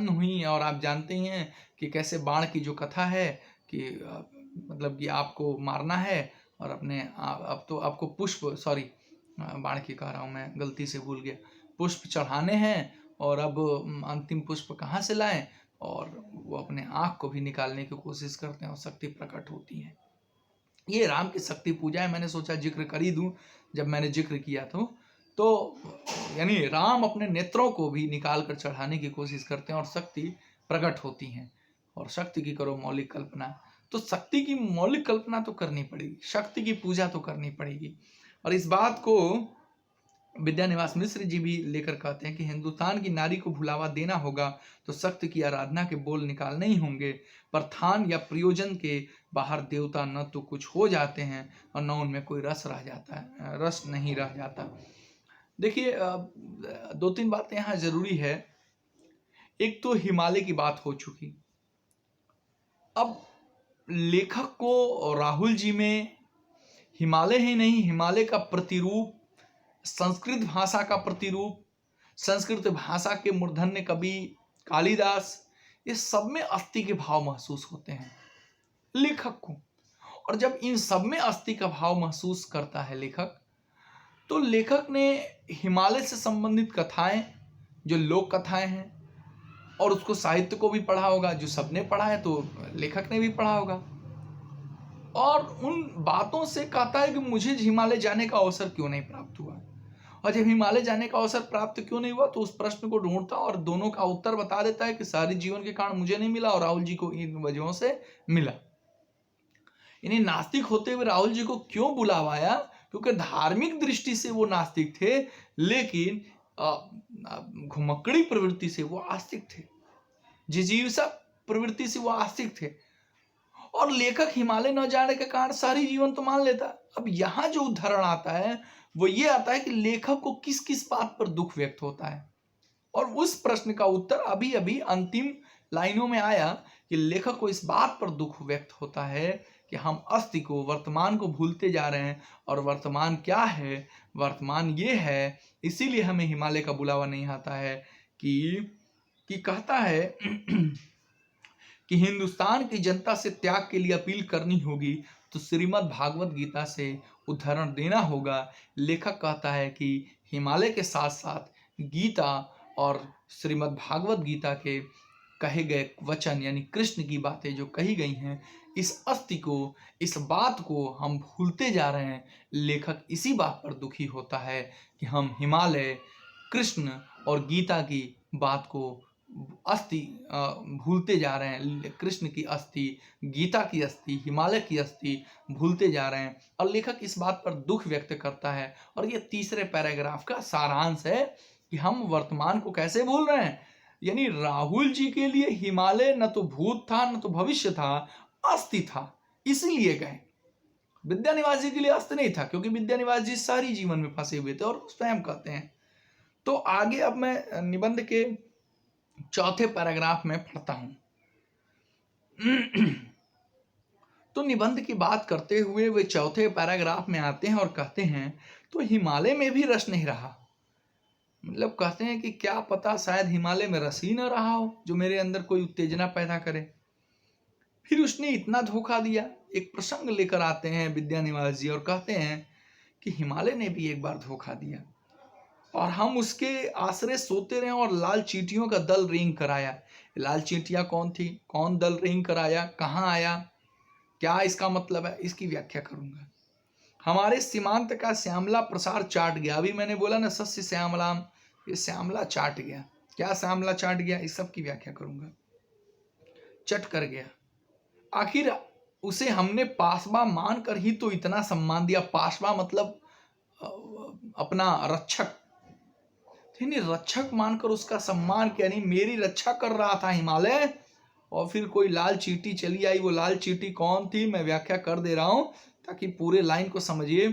हुई और आप जानते हैं कि कैसे बाण की जो कथा है कि मतलब कि आपको मारना है और अपने अब तो आपको बाण की कह रहा हूँ मैं, गलती से भूल गया, पुष्प चढ़ाने हैं और अब अंतिम पुष्प कहाँ से लाएं, और वो अपने आँख को भी निकालने की कोशिश करते हैं और शक्ति प्रकट होती है। ये राम की शक्ति पूजा है। मैंने सोचा जिक्र कर ही दूं जब मैंने जिक्र किया तो यानी राम अपने नेत्रों को भी निकाल कर चढ़ाने की कोशिश करते हैं और शक्ति प्रकट होती है। और शक्ति की करो मौलिक कल्पना, तो शक्ति की मौलिक कल्पना तो करनी पड़ेगी, शक्ति की पूजा तो करनी पड़ेगी। और इस बात को विद्यानिवास मिश्र जी भी लेकर कहते हैं कि हिंदुस्तान की नारी को भुलावा देना होगा तो शक्ति की आराधना के बोल निकालने ही होंगे। पर थान या प्रयोजन के बाहर देवता न तो कुछ हो जाते हैं और न उनमें कोई रस नहीं रह जाता। देखिए, दो तीन बातें यहाँ जरूरी है। एक तो हिमालय की बात हो चुकी, अब लेखक को राहुल जी में हिमालय ही नहीं, हिमालय का प्रतिरूप, संस्कृत भाषा का प्रतिरूप, संस्कृत भाषा के मूर्धन्य कवि कालिदास, ये सब में अस्थि के भाव महसूस होते हैं लेखक को। और जब इन सब में अस्थि का भाव महसूस करता है लेखक, तो लेखक ने हिमालय से संबंधित कथाएं, जो लोक कथाएं हैं, और उसको साहित्य को भी पढ़ा होगा, जो सबने पढ़ा है तो लेखक ने भी पढ़ा होगा, और उन बातों से कहता है कि मुझे हिमालय जाने का अवसर क्यों नहीं प्राप्त हुआ। और जब हिमालय जाने का अवसर प्राप्त क्यों नहीं हुआ तो उस प्रश्न को ढूंढता और दोनों का उत्तर बता देता है कि सारी जीवन के कारण मुझे नहीं मिला और राहुल जी को इन वजहों से मिला। यानी नास्तिक होते हुए राहुल जी को क्यों बुलावाया, क्योंकि धार्मिक दृष्टि से वो नास्तिक थे, लेकिन घुमक्कड़ी प्रवृत्ति से वो आस्तिक थे, जिजीविषा प्रवृत्ति से वो आस्तिक थे। और लेखक हिमालय न जाने के कारण सारी जीवन तो मान लेता। अब यहाँ जो उदाहरण आता है वो ये आता है कि लेखक को किस किस बात पर दुख व्यक्त होता है, और उस प्रश्न का उत्तर अभी अभी अंतिम लाइनों में आया कि लेखक को इस बात पर दुख व्यक्त होता है कि हम अस्थि को, वर्तमान को भूलते जा रहे हैं। और वर्तमान क्या है, वर्तमान ये है, इसीलिए हमें हिमालय का बुलावा नहीं आता है कि कहता है कि हिंदुस्तान की जनता से त्याग के लिए अपील करनी होगी तो श्रीमद् भागवत गीता से उदाहरण देना होगा। लेखक कहता है कि हिमालय के साथ साथ गीता और श्रीमद् भागवत गीता के कहे गए वचन, यानी कृष्ण की बातें जो कही गई हैं, इस अस्थि को, इस बात को हम भूलते जा रहे हैं। लेखक इसी बात पर दुखी होता है कि हम हिमालय, कृष्ण और गीता की बात को अस्थि भूलते जा रहे हैं। कृष्ण की अस्थि, गीता की अस्थि, हिमालय की अस्थि भूलते जा रहे हैं, और लेखक इस बात पर दुख व्यक्त करता है। और ये तीसरे पैराग्राफ का सारांश है कि हम वर्तमान को कैसे भूल रहे हैं। यानी राहुल जी के लिए हिमालय न तो भूत था न तो भविष्य था, अस्थि था, इसलिए गए। विद्यानिवास जी के लिए अस्थि नहीं था, क्योंकि विद्यानिवास जी सारी जीवन में फंसे हुए थे और स्वयं कहते हैं। तो आगे अब मैं निबंध के चौथे पैराग्राफ में पढ़ता हूं। तो निबंध की बात करते हुए वे चौथे पैराग्राफ में आते हैं और कहते हैं तो हिमालय में भी रस नहीं रहा। मतलब कहते हैं कि क्या पता शायद हिमालय में रस ही न रहा हो जो मेरे अंदर कोई उत्तेजना पैदा करे। फिर उसने इतना धोखा दिया। एक प्रसंग लेकर आते हैं विद्यानिवास जी और कहते हैं कि हिमालय ने भी एक बार धोखा दिया और हम उसके आश्रय सोते रहे और लाल चींटियों का दल रेंग कराया। लाल चींटियां कौन थी, कौन दल रेंग कराया, कहाँ आया, क्या इसका मतलब है, इसकी व्याख्या करूंगा। हमारे सीमांत का श्यामला प्रसार चाट गया। अभी मैंने बोला ना सस्य श्यामलाम, ये श्यामला चाट गया। क्या श्यामला चाट गया, इस सब की व्याख्या करूंगा। चट कर गया, आखिर उसे हमने पासबा मानकर ही तो इतना सम्मान दिया। पासबा मतलब अपना रक्षक, रक्षक मानकर उसका सम्मान किया। नहीं, मेरी रक्षा कर रहा था हिमालय और फिर कोई लाल चींटी चली आई। वो लाल चींटी कौन थी मैं व्याख्या कर दे रहा हूँ ताकि पूरे लाइन को समझिए।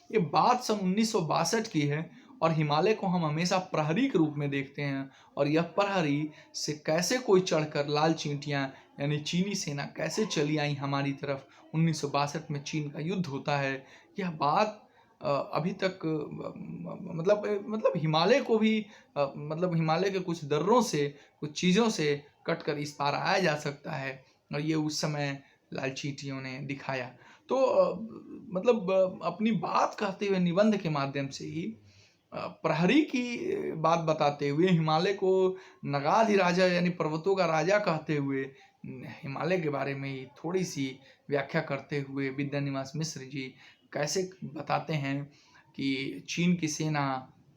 ये बात सन 1962 की है और हिमालय को हम हमेशा प्रहरी के रूप में देखते हैं, और यह प्रहरी से कैसे कोई चढ़कर लाल चींटियां यानी चीनी सेना कैसे चली आई हमारी तरफ। 1962 में चीन का युद्ध होता है। यह बात अभी तक मतलब हिमालय को भी मतलब हिमालय के कुछ दर्रों से कुछ चीज़ों से कटकर इस पार आया जा सकता है, और ये उस समय लाल चींटियों ने दिखाया। तो मतलब अपनी बात कहते हुए निबंध के माध्यम से ही प्रहरी की बात बताते हुए हिमालय को नगाधिराजा यानी पर्वतों का राजा कहते हुए हिमालय के बारे में ही थोड़ी सी व्याख्या करते हुए विद्यानिवास मिश्र जी कैसे बताते हैं कि चीन की सेना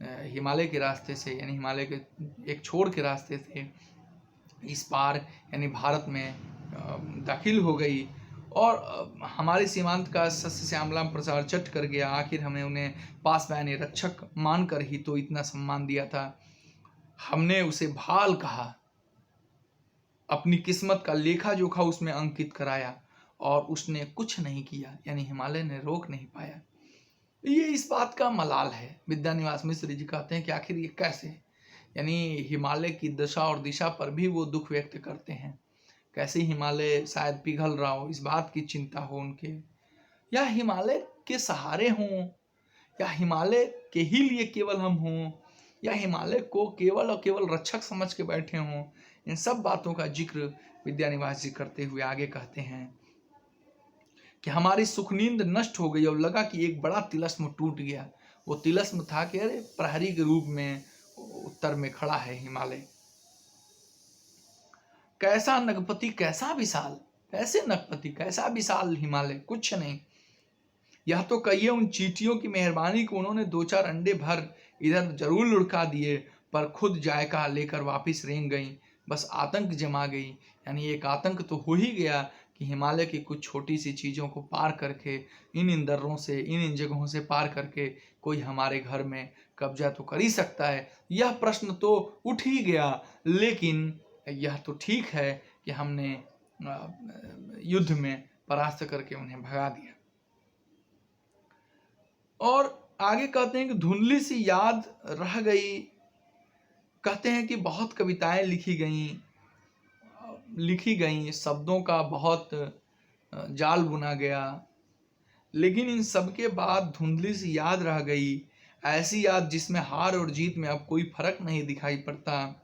हिमालय के रास्ते से यानी हिमालय के एक छोर के रास्ते से इस पार यानी भारत में दाखिल हो गई और हमारे सीमांत का सस्य श्यामलाम प्रसार चट कर गया। आखिर हमें उन्हें पास में यानी रक्षक मानकर ही तो इतना सम्मान दिया था। हमने उसे भाल कहा, अपनी किस्मत का लेखा जोखा उसमें अंकित कराया और उसने कुछ नहीं किया, यानी हिमालय ने रोक नहीं पाया। ये इस बात का मलाल है। विद्यानिवास मिश्र जी कहते हैं कि आखिर ये कैसे, यानी हिमालय की दशा और दिशा पर भी वो दुख व्यक्त करते हैं। कैसे हिमालय शायद पिघल रहा हो, इस बात की चिंता हो उनके, या हिमालय के सहारे हों, या हिमालय के ही लिए केवल हम हों, या हिमालय को केवल और केवल रक्षक समझ के बैठे हों। इन सब बातों का जिक्र विद्यानिवास जी करते हुए आगे कहते हैं कि हमारी सुख नींद नष्ट हो गई और लगा कि एक बड़ा तिलस्म टूट गया। वो तिलस्म था कि अरे प्रहरी के रूप में उत्तर में खड़ा है हिमालय। कैसा नगपति कैसा विशाल, कैसे नगपति कैसा विशाल हिमालय, कुछ नहीं। यह तो कहिए उन चींटियों की मेहरबानी को उन्होंने 2-4 अंडे भर इधर जरूर लुढ़का दिए, पर खुद जायका लेकर वापिस रेंग गई। बस आतंक जमा गई, यानी एक आतंक तो हो ही गया कि हिमालय की कुछ छोटी सी चीज़ों को पार करके इन दर्रों से इन जगहों से पार करके कोई हमारे घर में कब्जा तो कर ही सकता है। यह प्रश्न तो उठ ही गया, लेकिन यह तो ठीक है कि हमने युद्ध में परास्त करके उन्हें भगा दिया। और आगे कहते हैं कि धुंधली सी याद रह गई। कहते हैं कि बहुत कविताएं लिखी गई, शब्दों का बहुत जाल बुना गया, लेकिन इन सब के बाद धुंधली सी याद रह गई, ऐसी याद जिसमें हार और जीत में अब कोई फर्क नहीं दिखाई पड़ता।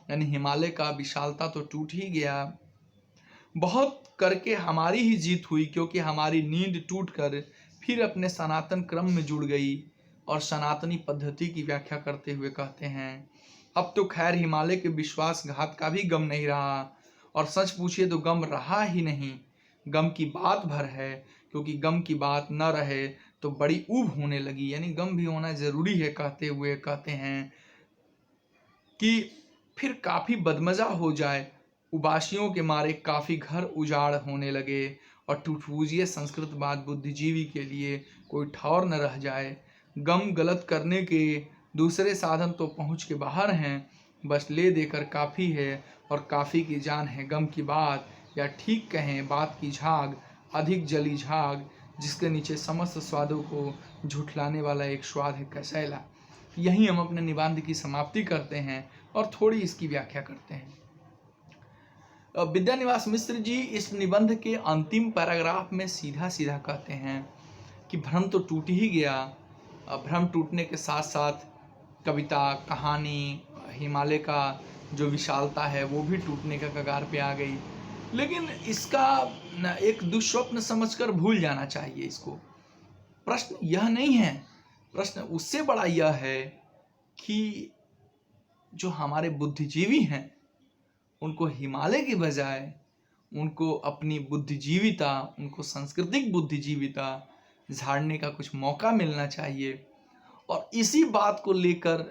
यानी हिमालय का विशालता तो टूट ही गया। बहुत करके हमारी ही जीत हुई, क्योंकि हमारी नींद टूटकर फिर अपने सनातन क्रम में जुड़ गई। और सनातनी पद्धति की व्याख्या करते हुए कहते हैं, अब तो खैर हिमालय के विश्वासघात का भी गम नहीं रहा, और सच पूछिए तो गम रहा ही नहीं। गम की बात भर है, क्योंकि गम की बात न रहे तो बड़ी ऊब होने लगी, यानी गम भी होना जरूरी है। कहते हुए कहते हैं कि फिर काफ़ी बदमज़ा हो जाए, उबासियों के मारे काफ़ी घर उजाड़ होने लगे, और टूटपूजिए संस्कृत बात बुद्धिजीवी के लिए कोई ठौर न रह जाए। गम गलत करने के दूसरे साधन तो पहुँच के बाहर हैं, बस ले देकर काफ़ी है, और काफ़ी की जान है गम की बात, या ठीक कहें बात की झाग, अधिक जली झाग, जिसके नीचे समस्त स्वादों को झुठलाने वाला एक स्वाद है कसैला। यहीं हम अपने निबंध की समाप्ति करते हैं और थोड़ी इसकी व्याख्या करते हैं। विद्यानिवास मिश्र जी इस निबंध के अंतिम पैराग्राफ में सीधा सीधा कहते हैं कि भ्रम तो टूट ही गया। भ्रम टूटने के साथ साथ कविता, कहानी, हिमालय का जो विशालता है वो भी टूटने का कगार पे आ गई। लेकिन इसका एक दुस्वप्न समझकर भूल जाना चाहिए इसको। प्रश्न यह नहीं है, प्रश्न उससे बड़ा यह है कि जो हमारे बुद्धिजीवी हैं उनको हिमालय की बजाय उनको अपनी बुद्धिजीविता, उनको सांस्कृतिक बुद्धिजीविता झाड़ने का कुछ मौका मिलना चाहिए। और इसी बात को लेकर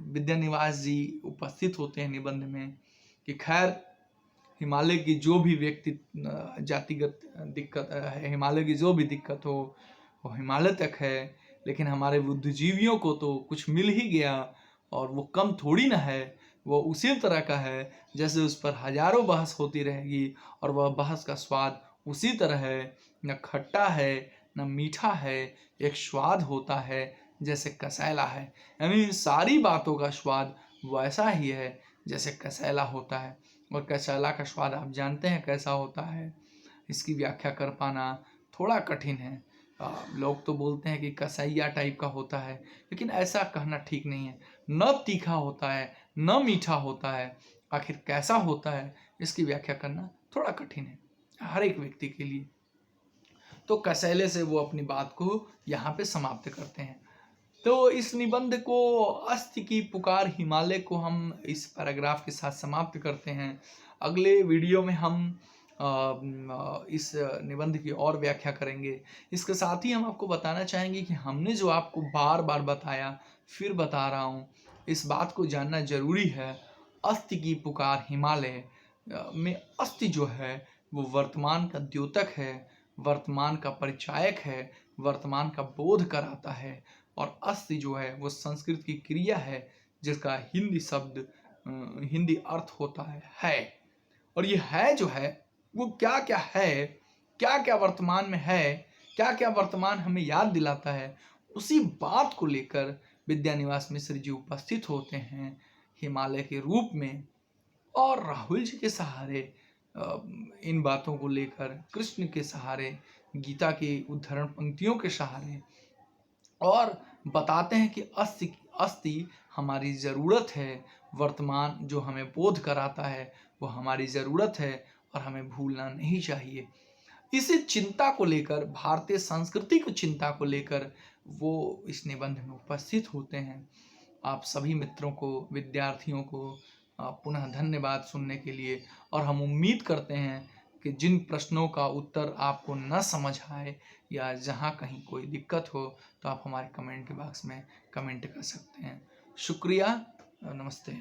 विद्यानिवास जी उपस्थित होते हैं निबंध में कि खैर हिमालय की जो भी व्यक्ति जातिगत दिक्कत है, हिमालय की जो भी दिक्कत हो वो हिमालय तक है, लेकिन हमारे बुद्धिजीवियों को तो कुछ मिल ही गया, और वो कम थोड़ी ना है। वो उसी तरह का है जैसे उस पर हजारों बहस होती रहेगी और वह बहस का स्वाद उसी तरह है, न खट्टा है न मीठा है, एक स्वाद होता है जैसे कसैला है। यानी सारी बातों का स्वाद वैसा ही है जैसे कसैला होता है। और कसैला का स्वाद आप जानते हैं कैसा होता है, इसकी व्याख्या कर पाना थोड़ा कठिन है। लोग तो बोलते हैं कि कसैया टाइप का होता है, लेकिन ऐसा कहना ठीक नहीं है। न तीखा होता है न मीठा होता है, आखिर कैसा होता है इसकी व्याख्या करना थोड़ा कठिन है हर एक व्यक्ति के लिए। तो कसैले से वो अपनी बात को यहाँ पे समाप्त करते हैं। तो इस निबंध को अस्थि की पुकार हिमालय को हम इस पैराग्राफ के साथ समाप्त करते हैं। अगले वीडियो में हम इस निबंध की और व्याख्या करेंगे। इसके साथ ही हम आपको बताना चाहेंगे कि हमने जो आपको बार बार बताया, फिर बता रहा हूँ, इस बात को जानना जरूरी है। अस्थि की पुकार हिमालय में अस्थि जो है वो वर्तमान का द्योतक है, वर्तमान का परिचायक है, वर्तमान का बोध कराता है। और अस्थि जो है वो संस्कृत की क्रिया है जिसका हिंदी शब्द हिंदी अर्थ होता है। और ये है जो है वो क्या क्या है, क्या क्या वर्तमान में है, क्या क्या वर्तमान हमें याद दिलाता है, उसी बात को लेकर विद्यानिवास मिश्र जी उपस्थित होते हैं हिमालय के रूप में। और राहुल जी के सहारे इन बातों को लेकर, कृष्ण के सहारे, गीता की उद्धरण पंक्तियों के सहारे, और बताते हैं कि अस्थि अस्थि हमारी ज़रूरत है। वर्तमान जो हमें बोध कराता है वो हमारी ज़रूरत है और हमें भूलना नहीं चाहिए। इसी चिंता को लेकर, भारतीय संस्कृति की चिंता को लेकर वो इस निबंध में उपस्थित होते हैं। आप सभी मित्रों को, विद्यार्थियों को पुनः धन्यवाद सुनने के लिए। और हम उम्मीद करते हैं कि जिन प्रश्नों का उत्तर आपको न समझ आए या जहाँ कहीं कोई दिक्कत हो तो आप हमारे कमेंट बॉक्स में कमेंट कर सकते हैं। शुक्रिया, नमस्ते।